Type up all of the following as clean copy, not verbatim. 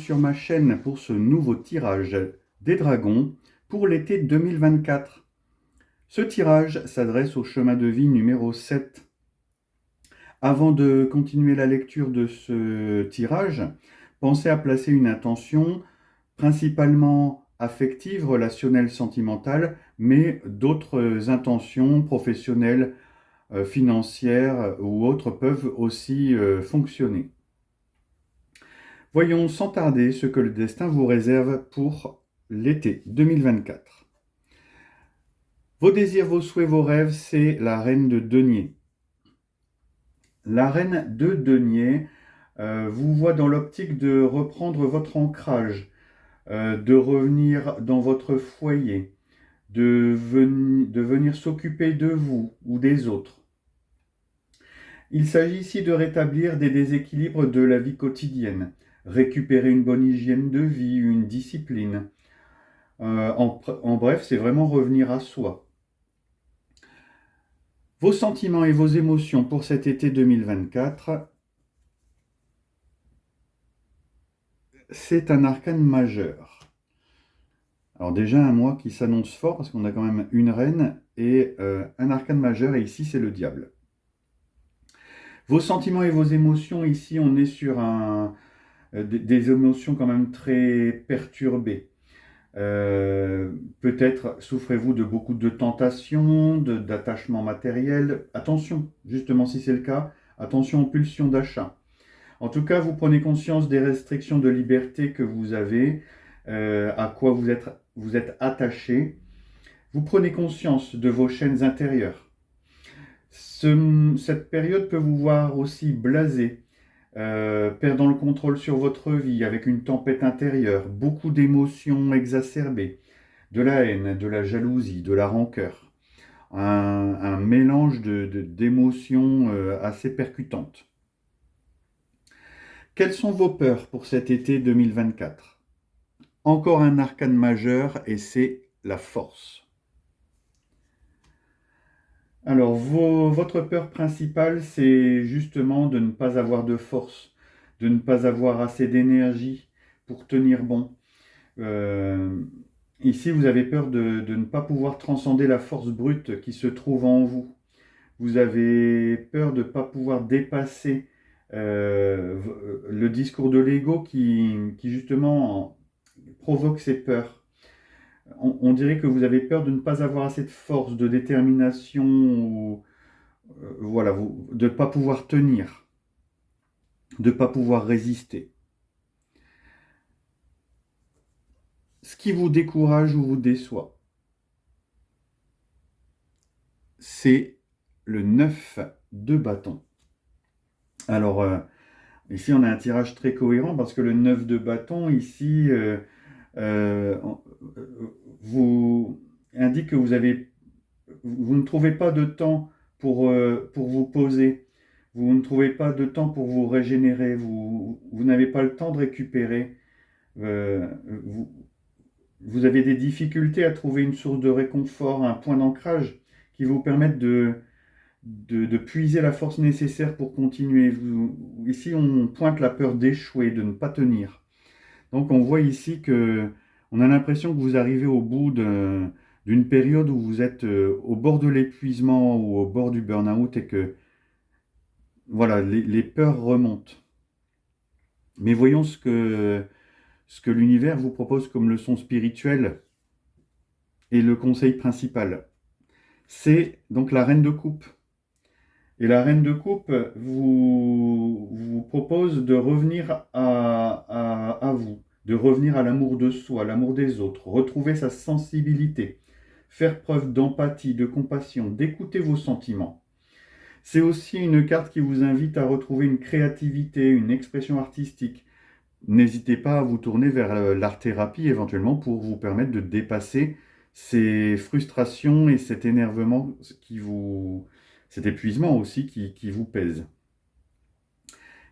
sur ma chaîne pour ce nouveau tirage des dragons pour l'été 2024. Ce tirage s'adresse au chemin de vie numéro 7. Avant de continuer la lecture de ce tirage, pensez à placer une intention principalement affective, relationnelle, sentimentale, mais d'autres intentions professionnelles, financières ou autres peuvent aussi fonctionner. Voyons sans tarder ce que le destin vous réserve pour l'été 2024. Vos désirs, vos souhaits, vos rêves, c'est la reine de denier. La reine de denier vous voit dans l'optique de reprendre votre ancrage, de revenir dans votre foyer, de venir s'occuper de vous ou des autres. Il s'agit ici de rétablir des déséquilibres de la vie quotidienne, récupérer une bonne hygiène de vie, une discipline. En bref, c'est vraiment revenir à soi. Vos sentiments et vos émotions pour cet été 2024, c'est un arcane majeur. Alors déjà un mois qui s'annonce fort parce qu'on a quand même une reine et un arcane majeur, et ici c'est le diable. Vos sentiments et vos émotions, ici on est sur des émotions quand même très perturbées. Peut-être souffrez-vous de beaucoup de tentations, d'attachements matériels. Attention, justement si c'est le cas, attention aux pulsions d'achat. En tout cas, vous prenez conscience des restrictions de liberté que vous avez, à quoi vous êtes attaché. Vous prenez conscience de vos chaînes intérieures. Cette période peut vous voir aussi blasé, perdant le contrôle sur votre vie, avec une tempête intérieure, beaucoup d'émotions exacerbées, de la haine, de la jalousie, de la rancœur, un mélange d'émotions assez percutantes. Quelles sont vos peurs pour cet été 2024? Encore un arcane majeur et c'est la force. Alors, votre peur principale, c'est justement de ne pas avoir de force, de ne pas avoir assez d'énergie pour tenir bon. Euh, Ici, vous avez peur de ne pas pouvoir transcender la force brute qui se trouve en vous. Vous avez peur de ne pas pouvoir dépasser le discours de l'ego qui justement provoque ces peurs. On dirait que vous avez peur de ne pas avoir assez de force, de détermination, ou voilà, de ne pas pouvoir tenir, de ne pas pouvoir résister. Ce qui vous décourage ou vous déçoit, c'est le 9 de bâton. Alors, ici, on a un tirage très cohérent parce que le 9 de bâton, ici, euh, vous indique que vous ne trouvez pas de temps pour vous poser, vous ne trouvez pas de temps pour vous régénérer, vous n'avez pas le temps de récupérer, euh, vous, vous avez des difficultés à trouver une source de réconfort, un point d'ancrage qui vous permette de puiser la force nécessaire pour continuer. Ici, on pointe la peur d'échouer, de ne pas tenir. Donc, on voit ici que on a l'impression que vous arrivez au bout d'une période où vous êtes au bord de l'épuisement ou au bord du burn-out et que voilà, les peurs remontent. Mais voyons ce que l'univers vous propose comme leçon spirituelle et le conseil principal. C'est donc la reine de coupe. Et la reine de coupe vous propose de revenir à vous, de revenir à l'amour de soi, à l'amour des autres, retrouver sa sensibilité, faire preuve d'empathie, de compassion, d'écouter vos sentiments. C'est aussi une carte qui vous invite à retrouver une créativité, une expression artistique. N'hésitez pas à vous tourner vers l'art-thérapie éventuellement pour vous permettre de dépasser ces frustrations et cet énervement cet épuisement aussi qui vous pèse.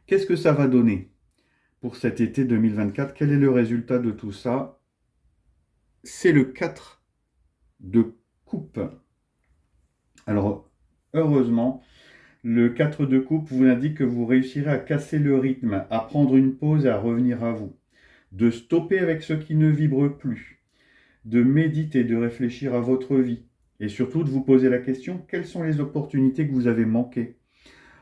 Qu'est-ce que ça va donner pour cet été 2024? Quel est le résultat de tout ça? C'est le 4 de coupe. Alors, heureusement, le 4 de coupe vous indique que vous réussirez à casser le rythme, à prendre une pause et à revenir à vous. de stopper avec ce qui ne vibre plus, de méditer, de réfléchir à votre vie et surtout de vous poser la question, quelles sont les opportunités que vous avez manquées?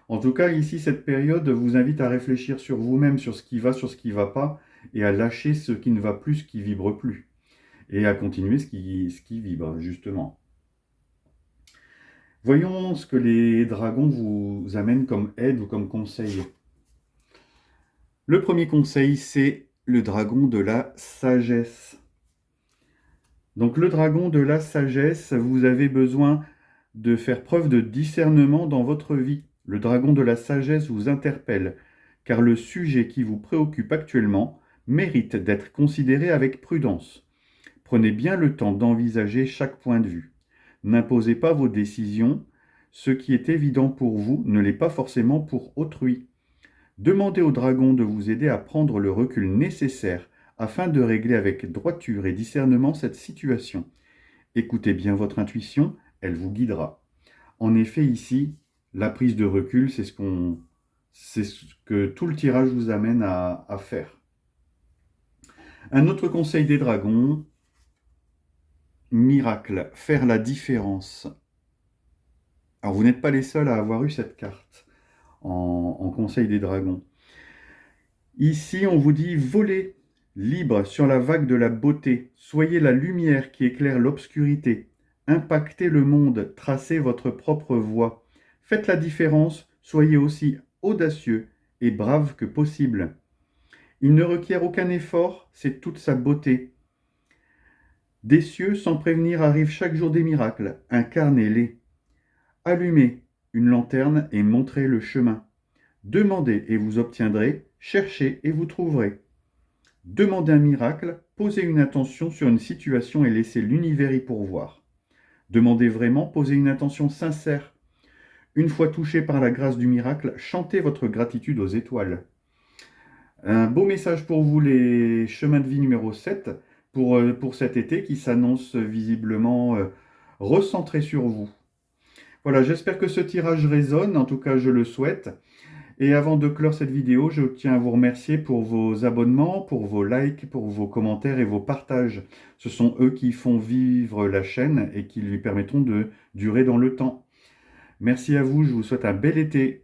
En tout cas, ici, cette période vous invite à réfléchir sur vous-même, sur ce qui va pas, et à lâcher ce qui ne va plus, ce qui vibre plus, et à continuer ce qui vibre, justement. Voyons ce que les dragons vous amènent comme aide ou comme conseil. Le premier conseil, c'est le dragon de la sagesse. Donc le dragon de la sagesse, vous avez besoin de faire preuve de discernement dans votre vie. Le dragon de la sagesse vous interpelle, car le sujet qui vous préoccupe actuellement mérite d'être considéré avec prudence. Prenez bien le temps d'envisager chaque point de vue. N'imposez pas vos décisions. Ce qui est évident pour vous ne l'est pas forcément pour autrui. Demandez au dragon de vous aider à prendre le recul nécessaire afin de régler avec droiture et discernement cette situation. Écoutez bien votre intuition, elle vous guidera. En effet, ici, la prise de recul, c'est ce que tout le tirage vous amène à faire. Un autre conseil des dragons, miracle, faire la différence. Alors, vous n'êtes pas les seuls à avoir eu cette carte en conseil des dragons. Ici, on vous dit voler, libre sur la vague de la beauté. Soyez la lumière qui éclaire l'obscurité. Impactez le monde, tracez votre propre voie. Faites la différence, soyez aussi audacieux et brave que possible. Il ne requiert aucun effort, c'est toute sa beauté. Des cieux, sans prévenir, arrivent chaque jour des miracles. Incarnez-les. Allumez une lanterne et montrez le chemin. Demandez et vous obtiendrez, cherchez et vous trouverez. Demandez un miracle, posez une intention sur une situation et laissez l'univers y pourvoir. Demandez vraiment, posez une intention sincère. Une fois touché par la grâce du miracle, chantez votre gratitude aux étoiles. Un beau message pour vous, les chemins de vie numéro 7, pour cet été qui s'annonce visiblement recentré sur vous. Voilà, j'espère que ce tirage résonne, en tout cas je le souhaite. Et avant de clore cette vidéo, je tiens à vous remercier pour vos abonnements, pour vos likes, pour vos commentaires et vos partages. Ce sont eux qui font vivre la chaîne et qui lui permettront de durer dans le temps. Merci à vous, je vous souhaite un bel été.